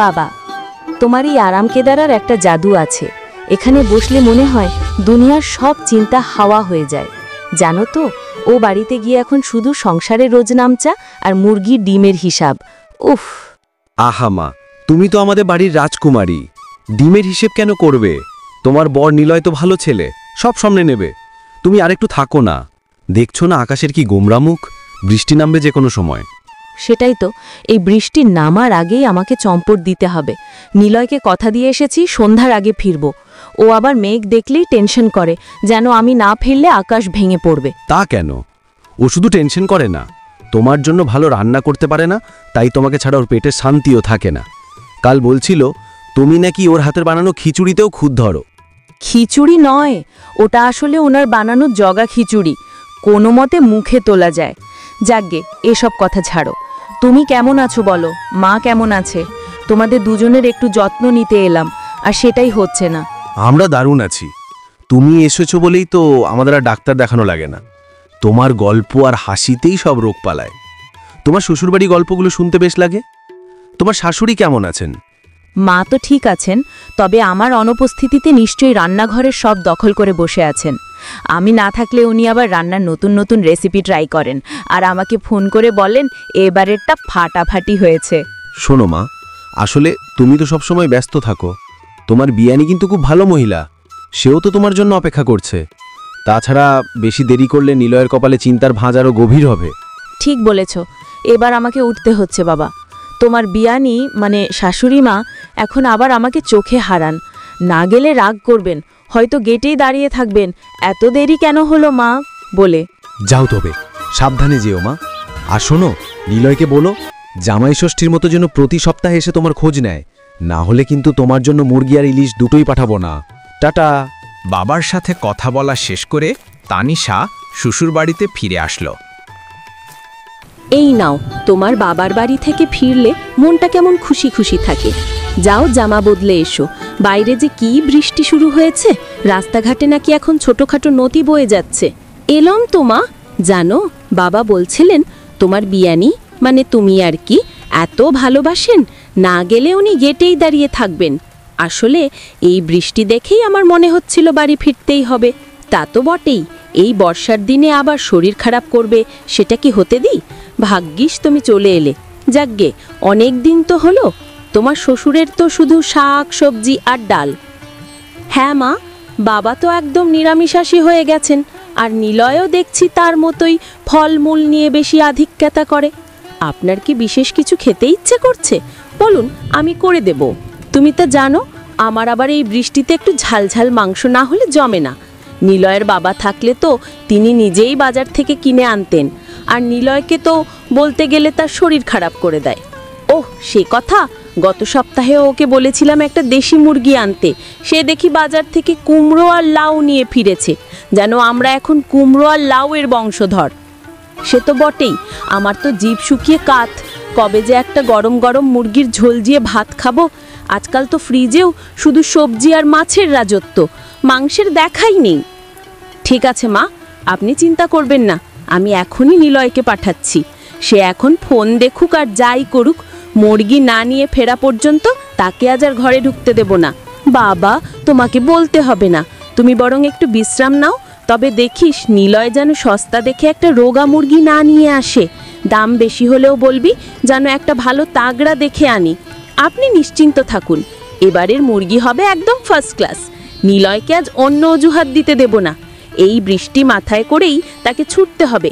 বাবা, তোমার এই আরাম কেদারার একটা জাদু আছে। এখানে বসলে মনে হয় দুনিয়ার সব চিন্তা হাওয়া হয়ে যায়। জানো তো, ও বাড়িতে গিয়ে এখন শুধু সংসারের রোজ নামচা আর মুরগির ডিমের হিসাব। উফ! আহা মা, তুমি তো আমাদের বাড়ির রাজকুমারী, ডিমের হিসেব কেন করবে? তোমার বর নিলয় তো ভালো ছেলে, সব সামনে নেবে। তুমি আরেকটু থাকো না। দেখছো না আকাশের কি গোমরা মুখ, বৃষ্টি নামবে যে কোনো সময়। সেটাই তো, এই বৃষ্টি নামার আগেই আমাকে চম্পট দিতে হবে। নিলয়কে কথা দিয়ে এসেছি সন্ধ্যার আগে ফিরব। ও আবার মেঘ দেখলেই টেনশন করে, যেন আমি না ফিরলে আকাশ ভেঙে পড়বে। তা কেন? ও শুধু টেনশন করে না, তোমার জন্য ভালো রান্না করতে পারে না, তাই তোমাকে ছাড়া ওর পেটে শান্তিও থাকে না। কাল বলছিল তুমি নাকি ওর হাতের বানানো খিচুড়িতেও খুদ ধরো। খিচুড়ি নয়, ওটা আসলে ওনার বানানো জগা খিচুড়ি, কোনো মতে মুখে তোলা যায়। যাকগে, এসব কথা ছাড়ো। তুমি কেমন আছো বলো? মা কেমন আছে? তোমাদের দুজনের একটু যত্ন নিতে এলাম, আর সেটাই হচ্ছে না। আমরা দারুণ আছি। তুমি এসেছো বলেই তো আমাদের আর ডাক্তার দেখানো লাগে না। তোমার গল্প আর হাসিতেই সব রোগ পালায়। তোমার শ্বশুরবাড়ি গল্পগুলো শুনতে বেশ লাগে। তোমার শাশুড়ি কেমন আছেন? মা তো ঠিক আছেন, তবে আমার অনুপস্থিতিতে নিশ্চয়ই রান্নাঘরের সব দখল করে বসে আছেন। আমি না থাকলে উনি আবার রান্নার নতুন নতুন রেসিপি ট্রাই করেন, আর আমাকে ফোন করে বলেন এবারেরটা ফাটাফাটি হয়েছে। শোনো মা, আসলে তুমি তো সবসময় ব্যস্ত থাকো। তোমার বিয়ানি কিন্তু খুব ভালো মহিলা, সেও তো তোমার জন্য অপেক্ষা করছে। তাছাড়া বেশি দেরি করলে নিলয়ের কপালে চিন্তার ভাঁজ আরও গভীর হবে। ঠিক বলেছ, এবার আমাকে উঠতে হচ্ছে বাবা। তোমার বিয়ানি মানে শাশুড়ি মা এখন আবার আমাকে চোখে হারান। না গেলে রাগ করবেন, হয়তো গেটেই দাঁড়িয়ে থাকবেন, এত দেরি কেন হলো মা বলে। যাও তবে, সাবধানে যেও মা। আর শোনো, নিলয়কে বলো জামাই ষষ্ঠীর মতো যেন প্রতি সপ্তাহে এসে তোমার খোঁজ নেয়, না হলে কিন্তু তোমার জন্য মুরগি আর ইলিশ দুটোই পাঠাবো না। টাটা। বাবার সাথে কথা বলা শেষ করে তানিশা শ্বশুরবাড়িতে ফিরে আসলো। এই নাও, তোমার বাবার বাড়ি থেকে ফিরলে মনটা কেমন খুশি খুশি থাকে। যাও জামা বদলে এসো, বাইরে যে কি বৃষ্টি শুরু হয়েছে, রাস্তাঘাটে নাকি এখন ছোটখাটো নদী বয়ে যাচ্ছে। এলাম তো মা, জানো বাবা বলছিলেন তোমার বিয়ানি মানে তুমি আর কি এত ভালোবাসেন, না গেলে উনি গেটেই দাঁড়িয়ে থাকবেন। আসলে এই বৃষ্টি দেখেই আমার মনে হচ্ছিল বাড়ি ফিরতেই হবে। তা তো বটেই, এই বর্ষার দিনে আবার শরীর খারাপ করবে, সেটা কি হতে দিই? ভাগ্যিস তুমি চলে এলে। যাকগে, অনেক দিন তো হলো। তোমার শ্বশুরের তো শুধু শাক সবজি আর ডাল। হ্যাঁ মা, বাবা তো একদম নিরামিষাশী হয়ে গেছেন, আর নিলয়ও দেখছি তার মতোই ফলমূল নিয়ে বেশি আধিক্যতা করে। আপনার কি বিশেষ কিছু খেতে ইচ্ছে করছে? বলুন, আমি করে দেব। তুমি তো জানো আমার আবার এই বৃষ্টিতে একটু ঝালঝাল মাংস না হলে জমে না। নিলয়ের বাবা থাকলে তো তিনি নিজেই বাজার থেকে কিনে আনতেন, আর নিলয়কে তো বলতে গেলে তার শরীর খারাপ করে দেয়। ওহ, সে কথা, গত সপ্তাহে ওকে বলেছিলাম একটা দেশি মুরগি আনতে, সে দেখি বাজার থেকে কুমড়ো আর লাউ নিয়ে ফিরেছে, যেন আমরা এখন কুমড়ো আর লাউয়ের বংশধর। সে তো বটেই, আমার তো জিভ শুকিয়ে কাত, কবে যে একটা গরম গরম মুরগির ঝোল দিয়ে ভাত খাবো। আজকাল তো ফ্রিজেও শুধু সবজি আর মাছের রাজত্ব, মাংসের দেখাই নেই। ঠিক আছে মা, আপনি চিন্তা করবেন না, আমি এখনই নিলয়কে পাঠাচ্ছি। সে এখন ফোন দেখুক আর যাই করুক, মুরগি না নিয়ে ফেরা পর্যন্ত তাকে আজ আর ঘরে ঢুকতে দেব না। বাবা, তোমাকে বলতে হবে না, তুমি বরং একটু বিশ্রাম নাও। তবে দেখিস নিলয় যেন সস্তা দেখে একটা রোগা মুরগি না নিয়ে আসে। দাম বেশি হলেও বলবি যেন একটা ভালো তাগড়া দেখে আনি। আপনি নিশ্চিন্ত থাকুন, এবারের মুরগি হবে একদম ফার্স্ট ক্লাস। নিলয়কে আজ অন্য অজুহাত দিতে দেব না। এই বৃষ্টি মাথায় করেই তাকে ছুটতে হবে।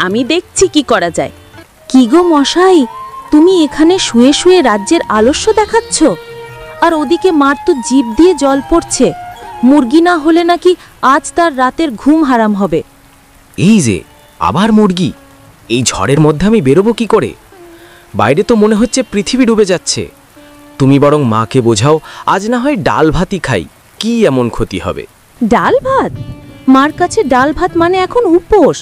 আমি দেখছি কি করা যায়। কি গো মশাই, তুমি এখানে শুয়ে শুয়ে রাজ্যের আলস্য দেখাচ্ছ, আর ওদিকে মার তো জিভ দিয়ে জল পড়ছে। মুরগি না হলে নাকি আজ তার রাতের ঘুম হারাম হবে। এই যে আবার মুরগি, এই ঝড়ের মধ্যে আমি বেরোবো কি করে? বাইরে তো মনে হচ্ছে পৃথিবী ডুবে যাচ্ছে। তুমি বরং মাকে বোঝাও, আজ না হয় ডাল ভাতই খাই, কি এমন ক্ষতি হবে? ডাল ভাত? মার কাছে ডাল ভাত মানে এখন উপোস।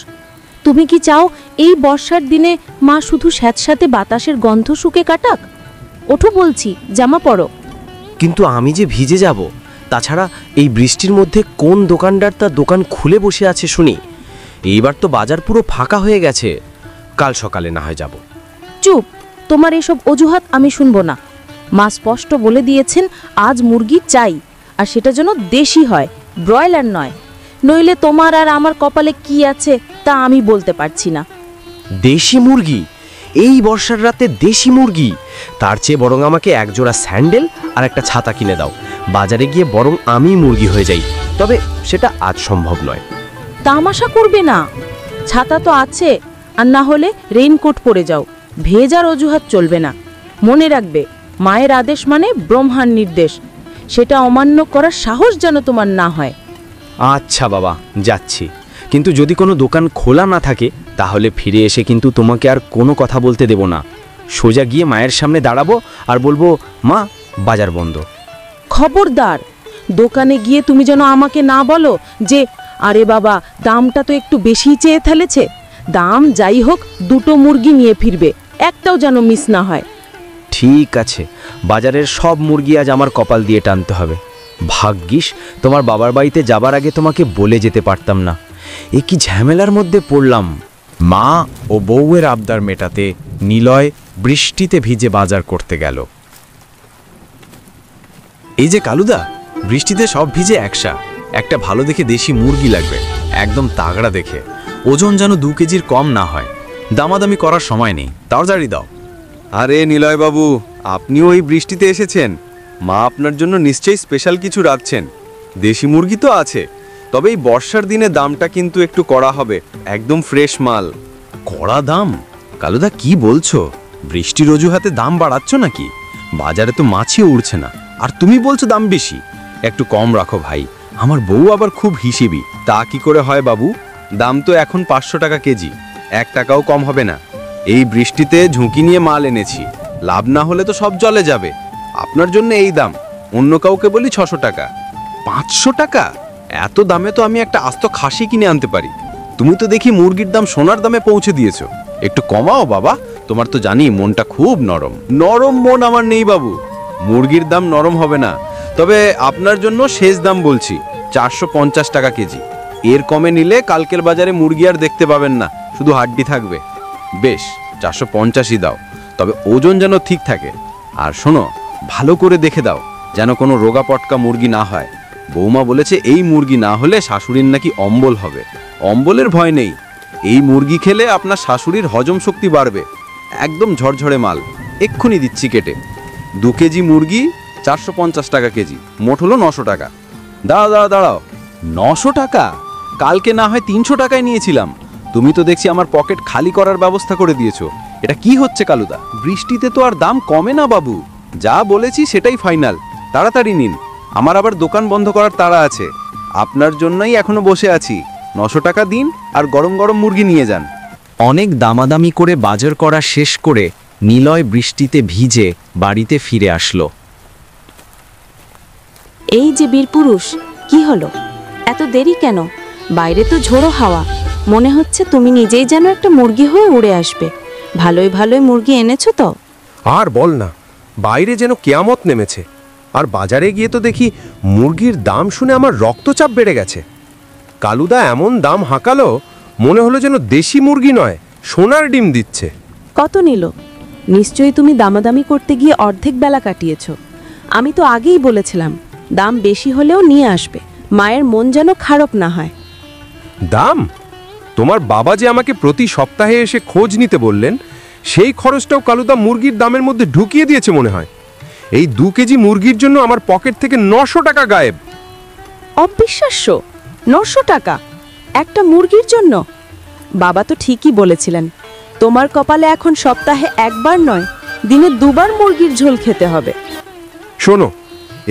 তুমি কি চাও এই বর্ষার দিনে মা শুধু স্যাঁতস্যাঁতে বাতাসের গন্ধ শুকে কাটাক? ওঠো বলছি, জামা পরো। কিন্তু আমি যে ভিজে যাব। তাছাড়া এই বৃষ্টির মধ্যে কোন দোকানদার তার দোকান খুলে বসে আছে শুনি? এইবার তো বাজার পুরো ফাঁকা হয়ে গেছে, কাল সকালে না হয় যাব। চুপ, তোমার এসব অজুহাত আমি শুনবো না। মা স্পষ্ট বলে দিয়েছেন আজ মুরগি চাই, আর সেটা যেন দেশি হয়, ব্রয়লার নয়। নইলে তোমার আর আমার কপালে কি আছে তা আমি বলতে পারছি না। দেশি মুরগি? এই বর্ষার রাতে দেশি মুরগি? তার চেয়ে বরং আমাকে একজোড়া স্যান্ডেল আর একটা ছাতা কিনে দাও। বাজারে গিয়ে বরং আমি মুরগি হয়ে যাই। তবে সেটা আজ সম্ভব নয়। তামাশা করবে না, ছাতা তো আছে, আর না হলে রেইনকোট পরে যাও। ভেজার অজুহাত চলবে না। মনে রাখবে, মায়ের আদেশ মানে ব্রহ্মার নির্দেশ। সেটা অমান্য করার সাহস যেন তোমার না হয়। আচ্ছা বাবা, যাচ্ছি। কিন্তু যদি কোনো দোকান খোলা না থাকে তাহলে ফিরে এসে কিন্তু তোমাকে আর কোনো কথা বলতে দেব না। সোজা গিয়ে মায়ের সামনে দাঁড়াবো আর বলবো, মা, বাজার বন্ধ। খবরদার, দোকানে গিয়ে তুমি যেন আমাকে না বলো যে আরে বাবা, দামটা তো একটু বেশি চেয়ে ফেলেছে। দাম যাই হোক, দুটো মুরগি নিয়ে ফিরবে, একটাও যেন মিস না হয়। ঠিক আছে, বাজারের সব মুরগি আজ আমার কপাল দিয়ে টানতে হবে। ভাগ্যিস তোমার বাবার বাড়িতে যাবার আগে তোমাকে বলে যেতে পারতাম না। এ কি ঝামেলার মধ্যে পড়লাম। মা ও বউয়ের আবদার মেটাতে নিলয় বৃষ্টিতে ভিজে বাজার করতে গেল। এই যে কালুদা, বৃষ্টিতে সব ভিজে একসা। একটা ভালো দেখে দেশি মুরগি লাগবে, একদম তাগড়া দেখে। ওজন যেন 2 কেজির কম না হয়। দামাদামি করার সময় নেই, তাড়াতাড়ি দাও। আরে নিলয় বাবু, আপনিও এই বৃষ্টিতে এসেছেন? মা আপনার জন্য নিশ্চয়ই স্পেশাল কিছু রাখছেন। দেশি মুরগি তো আছে, তবে এই বর্ষার দিনে দামটা কিন্তু একটু কড়া হবে। একদম ফ্রেশ মাল। কড়া দাম? কালুদা কি বলছো? বৃষ্টির অজুহাতে দাম বাড়াচ্ছ নাকি? বাজারে তো মাছই উড়ছে না, আর তুমি বলছো দাম বেশি। একটু কম রাখো ভাই, আমার বউ আবার খুব হিসেবি। তা কি করে হয় বাবু? দাম তো এখন 500 টাকা কেজি, 1 টাকাও কম হবে না। এই বৃষ্টিতে ঝুঁকি নিয়ে মাল এনেছি, লাভ না হলে তো সব জলে যাবে। আপনার জন্য এই দাম, অন্য কাউকে বলি 600 টাকা। 500 টাকা? এত দামে তো আমি একটা আস্ত খাসি কিনে আনতে পারি। তুমি তো দেখি মুরগির দাম সোনার দামে পৌঁছে দিয়েছো। একটু কমাও বাবা, তোমার তো জানি মনটা খুব নরম। নরম মন আমার নেই বাবু, মুরগির দাম নরম হবে না। তবে আপনার জন্য শেষ দাম বলছি, 450 টাকা কেজি। এর কমে নিলে কালকের বাজারে মুরগি আর দেখতে পাবেন না, শুধু হাড্ডি থাকবে। বেশ, 450ই দাও, তবে ওজন যেন ঠিক থাকে। আর শোনো, ভালো করে দেখে দাও যেন কোনো রোগা পটকা মুরগি না হয়। বৌমা বলেছে এই মুরগি না হলে শাশুড়ির নাকি অম্বল হবে। অম্বলের ভয় নেই, এই মুরগি খেলে আপনার শাশুড়ির হজম শক্তি বাড়বে। একদম ঝরঝরে মাল, এক্ষুনি দিচ্ছি কেটে। 2 কেজি মুরগি 450 টাকা কেজি, মোট হলো 900 টাকা। দাঁড়াও, 900 টাকা? কালকে না হয় 300 টাকায় নিয়েছিলাম। তুমি তো দেখছি আমার পকেট খালি করার ব্যবস্থা করে দিয়েছো। এটা কি হচ্ছে কালুদা? বৃষ্টিতে তো আর দাম কমে না বাবু। যা বলেছি সেটাই ফাইনাল। তাড়াতাড়ি নিন, আমার আবার দোকান বন্ধ করার তাড়া আছে। আপনার জন্যই এখনো বসে আছি। 900 টাকা দিন আর গরম গরম মুরগি নিয়ে যান। অনেক দামাদামি করে বাজার করা শেষ করে নিলয় বৃষ্টিতে ভিজে বাড়িতে ফিরে আসলো। এই যে বীরপুরুষ, কি হলো? এত দেরি কেন? বাইরে তো ঝোড়ো হাওয়া, মনে হচ্ছে তুমি নিজেই যেন একটা মুরগি হয়ে উড়ে আসবে। ভালোই ভালোই মুরগি এনেছো তো? আর বল না, বাইরে যেন কেয়ামত নেমেছে। আর বাজারে গিয়ে তো দেখি মুরগির দাম শুনে আমার রক্তচাপ বেড়ে গেছে। কালুদা এমন দাম হাঁকালো, মনে হলো যেন দেশি মুরগি নয়, সোনার ডিম দিচ্ছে। কত নিল? নিশ্চয়ই তুমি দামাদামি করতে গিয়ে অর্ধেক বেলা কাটিয়েছ। আমি তো আগেই বলেছিলাম দাম বেশি হলেও নিয়ে আসবে, মায়ের মন যেন খারাপ না হয়। দাম? তোমার বাবা যে আমাকে প্রতি সপ্তাহে এসে খোঁজ নিতে বললেন, সেই খরচটাও কালুদা মুরগির দামের মধ্যে ঢুকিয়ে দিয়েছে মনে হয়। এই 2 কেজি মুরগির জন্য আমার পকেট থেকে 900 টাকা গায়েব। অবিশ্বাস্য! 900 টাকা একটা মুরগির জন্য? বাবা তো ঠিকই বলেছিলেন, তোমার কপালে এখন সপ্তাহে একবার নয়, দিনে 2 বার মুরগির ঝোল খেতে হবে। শোনো,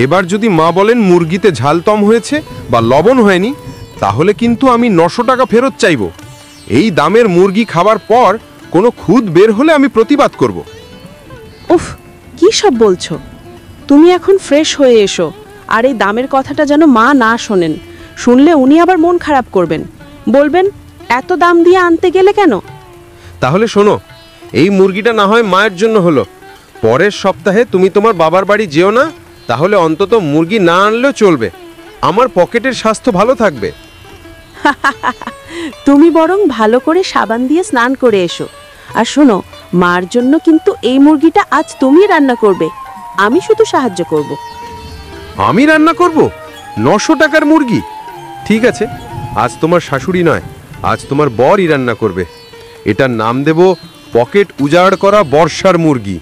এবার যদি মা বলেন মুরগিতে ঝাল কম হয়েছে বা লবণ হয়নি, তাহলে কিন্তু আমি 900 টাকা ফেরত চাইব। এই দামের মুরগি খাবার পর কোনো খুদ বের হলে আমি প্রতিবাদ করব। উফ, কি সব বলছো? তুমি এখন ফ্রেশ হয়ে এসো, আর এই দামের কথাটা যেন মা না শোনেন। শুনলে উনি আবার মন খারাপ করবেন, বলবেন এত দাম দিয়ে আনতে গেলে কেন। তাহলে শোনো, এই মুরগিটা না হয় মায়ের জন্য হলো, পরের সপ্তাহে তুমি তোমার বাবার বাড়ি যেও না, তাহলে অন্তত মুরগি না আনলেও চলবে। আমার পকেটের স্বাস্থ্য ভালো থাকবে। তুমি বরং ভালো করে সাবান দিয়ে স্নান করে এসো। আর শোনো, মার জন্য কিন্তু এই মুরগিটা আজ তুমি রান্না করবে, আমি শুধু সাহায্য করব। আমি রান্না করব 900 টাকার মুরগি? ঠিক আছে, আজ তোমার শাশুড়ি নয়, আজ তোমার বরই রান্না করবে। এটার নাম দেব পকেট উজাড় করা বর্ষার মুরগি।